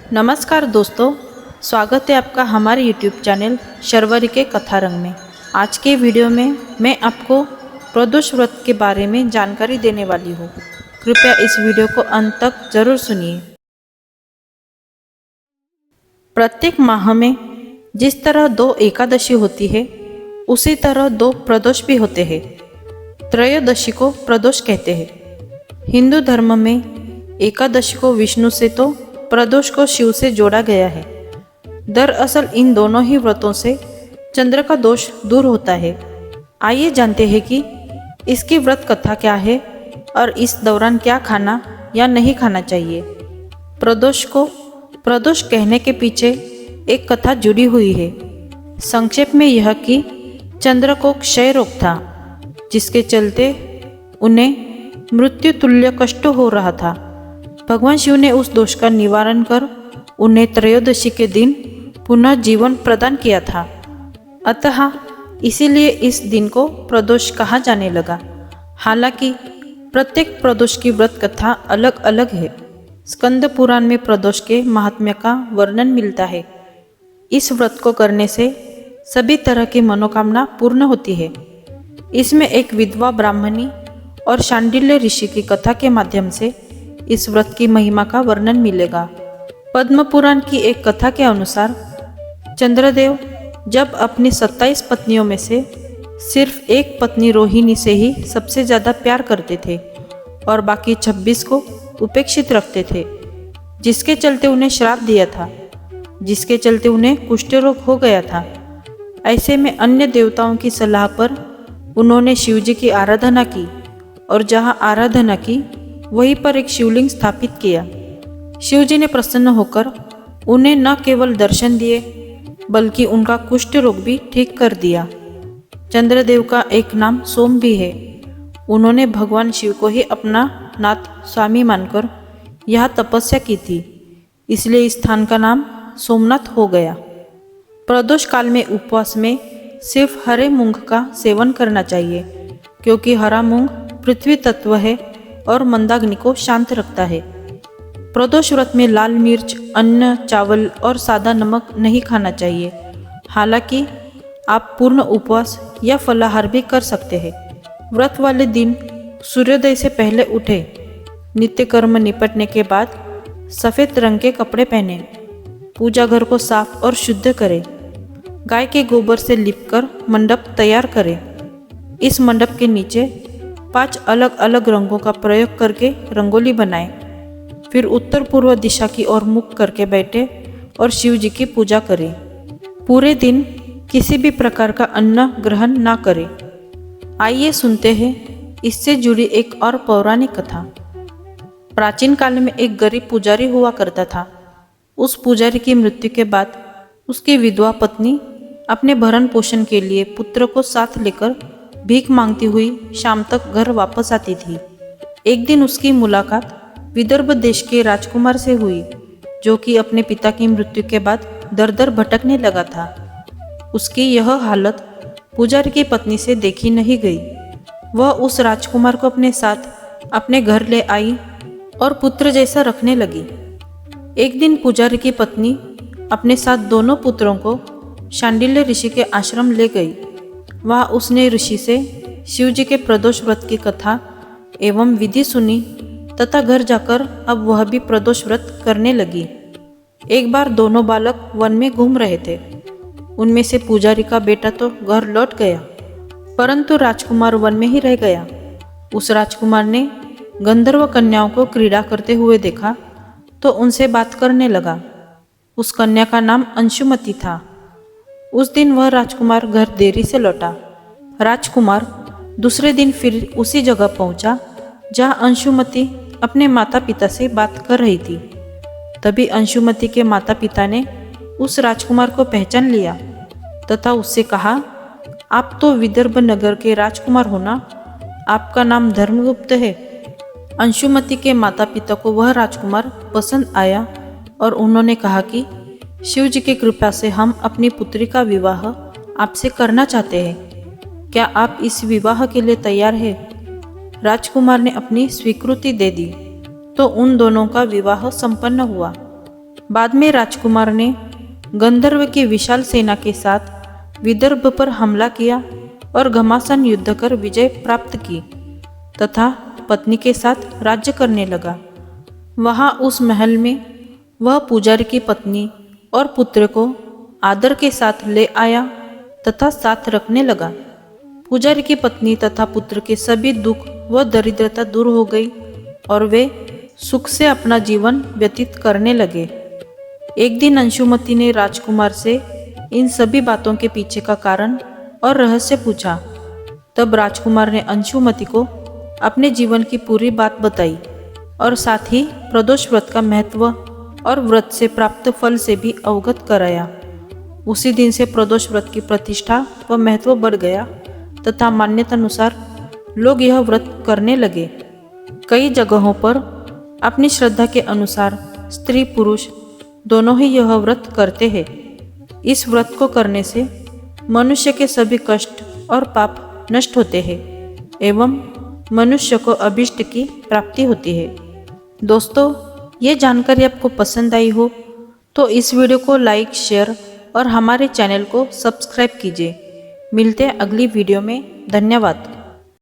नमस्कार दोस्तों, स्वागत है आपका हमारे YouTube चैनल शर्वरी के कथा रंग में। आज के वीडियो में मैं आपको प्रदोष व्रत के बारे में जानकारी देने वाली हूँ। कृपया इस वीडियो को अंत तक जरूर सुनिए। प्रत्येक माह में जिस तरह 2 एकादशी होती है, उसी तरह 2 प्रदोष भी होते हैं। त्रयोदशी को प्रदोष कहते हैं। हिंदू धर्म में एकादशी को विष्णु से तो प्रदोष को शिव से जोड़ा गया है। दरअसल इन दोनों ही व्रतों से चंद्र का दोष दूर होता है। आइए जानते हैं कि इसकी व्रत कथा क्या है और इस दौरान क्या खाना या नहीं खाना चाहिए। प्रदोष को प्रदोष कहने के पीछे एक कथा जुड़ी हुई है। संक्षेप में यह कि चंद्र को क्षय रोग था, जिसके चलते उन्हें मृत्यु तुल्य कष्ट हो रहा था। भगवान शिव ने उस दोष का निवारण कर उन्हें त्रयोदशी के दिन पुनः जीवन प्रदान किया था। अतः इसीलिए इस दिन को प्रदोष कहा जाने लगा। हालांकि प्रत्येक प्रदोष की व्रत कथा अलग अलग है। स्कंद पुराण में प्रदोष के महात्म्य का वर्णन मिलता है। इस व्रत को करने से सभी तरह की मनोकामना पूर्ण होती है। इसमें एक विधवा ब्राह्मणी और शांडिल्य ऋषि की कथा के माध्यम से इस व्रत की महिमा का वर्णन मिलेगा। पद्म पुराण की एक कथा के अनुसार चंद्रदेव जब अपनी 27 पत्नियों में से सिर्फ एक पत्नी रोहिणी से ही सबसे ज़्यादा प्यार करते थे और बाकी 26 को उपेक्षित रखते थे, जिसके चलते उन्हें श्राप दिया था, जिसके चलते उन्हें कुष्ठ रोग हो गया था। ऐसे में अन्य देवताओं की सलाह पर उन्होंने शिवजी की आराधना की और जहाँ आराधना की वहीं पर एक शिवलिंग स्थापित किया। शिवजी ने प्रसन्न होकर उन्हें न केवल दर्शन दिए बल्कि उनका कुष्ठ रोग भी ठीक कर दिया। चंद्रदेव का एक नाम सोम भी है। उन्होंने भगवान शिव को ही अपना नाथ स्वामी मानकर यहाँ तपस्या की थी, इसलिए इस स्थान का नाम सोमनाथ हो गया। प्रदोष काल में उपवास में सिर्फ हरे मूंग का सेवन करना चाहिए, क्योंकि हरा मूंग पृथ्वी तत्व है और मंदाग्नि को शांत रखता है। प्रदोष व्रत में लाल मिर्च, अन्न, चावल और सादा नमक नहीं खाना चाहिए। हालांकि आप पूर्ण उपवास या फलाहार भी कर सकते हैं। व्रत वाले दिन सूर्योदय से पहले उठे, नित्य कर्म निपटने के बाद सफ़ेद रंग के कपड़े पहने, पूजा घर को साफ और शुद्ध करें, गाय के गोबर से लिपकर मंडप तैयार करें। इस मंडप के नीचे 5 अलग अलग रंगों का प्रयोग करके रंगोली बनाएं। फिर उत्तर पूर्व दिशा की ओर मुख करके बैठे और शिव जी की पूजा करें। पूरे दिन किसी भी प्रकार का अन्न ग्रहण ना करें। आइए सुनते हैं इससे जुड़ी एक और पौराणिक कथा। प्राचीन काल में एक गरीब पुजारी हुआ करता था। उस पुजारी की मृत्यु के बाद उसकी विधवा पत्नी अपने भरण पोषण के लिए पुत्र को साथ लेकर भीख मांगती हुई शाम तक घर वापस आती थी। एक दिन उसकी मुलाकात विदर्भ देश के राजकुमार से हुई, जो कि अपने पिता की मृत्यु के बाद दर दर भटकने लगा था। उसकी यह हालत पुजारी की पत्नी से देखी नहीं गई। वह उस राजकुमार को अपने साथ अपने घर ले आई और पुत्र जैसा रखने लगी। एक दिन पुजारी की पत्नी अपने साथ दोनों पुत्रों को शांडिल्य ऋषि के आश्रम ले गई। वहाँ उसने ऋषि से शिव जी के प्रदोष व्रत की कथा एवं विधि सुनी तथा घर जाकर अब वह भी प्रदोष व्रत करने लगी। एक बार दोनों बालक वन में घूम रहे थे। उनमें से पुजारी का बेटा तो घर लौट गया, परंतु राजकुमार वन में ही रह गया। उस राजकुमार ने गंधर्व कन्याओं को क्रीड़ा करते हुए देखा तो उनसे बात करने लगा। उस कन्या का नाम अंशुमति था। उस दिन वह राजकुमार घर देरी से लौटा। राजकुमार दूसरे दिन फिर उसी जगह पहुंचा जहां अंशुमति अपने माता पिता से बात कर रही थी। तभी अंशुमति के माता पिता ने उस राजकुमार को पहचान लिया तथा उससे कहा, आप तो विदर्भ नगर के राजकुमार हो ना? आपका नाम धर्मगुप्त है। अंशुमति के माता पिता को वह राजकुमार पसंद आया और उन्होंने कहा कि शिव जी की कृपा से हम अपनी पुत्री का विवाह आपसे करना चाहते हैं। क्या आप इस विवाह के लिए तैयार हैं? राजकुमार ने अपनी स्वीकृति दे दी तो उन दोनों का विवाह संपन्न हुआ। बाद में राजकुमार ने गंधर्व की विशाल सेना के साथ विदर्भ पर हमला किया और घमासान युद्ध कर विजय प्राप्त की तथा पत्नी के साथ राज्य करने लगा। वहाँ उस महल में वह पुजारी की पत्नी और पुत्र को आदर के साथ ले आया तथा साथ रखने लगा। पुजारी की पत्नी तथा पुत्र के सभी दुख व दरिद्रता दूर हो गई और वे सुख से अपना जीवन व्यतीत करने लगे। एक दिन अंशुमति ने राजकुमार से इन सभी बातों के पीछे का कारण और रहस्य पूछा। तब राजकुमार ने अंशुमति को अपने जीवन की पूरी बात बताई और साथ ही प्रदोष व्रत का महत्व और व्रत से प्राप्त फल से भी अवगत कराया। उसी दिन से प्रदोष व्रत की प्रतिष्ठा व महत्व बढ़ गया तथा मान्यता अनुसार लोग यह व्रत करने लगे। कई जगहों पर अपनी श्रद्धा के अनुसार स्त्री पुरुष दोनों ही यह व्रत करते हैं। इस व्रत को करने से मनुष्य के सभी कष्ट और पाप नष्ट होते हैं एवं मनुष्य को अभीष्ट की प्राप्ति होती है। दोस्तों, ये जानकारी आपको पसंद आई हो तो इस वीडियो को लाइक, शेयर और हमारे चैनल को सब्सक्राइब कीजिए। मिलते हैं अगली वीडियो में। धन्यवाद।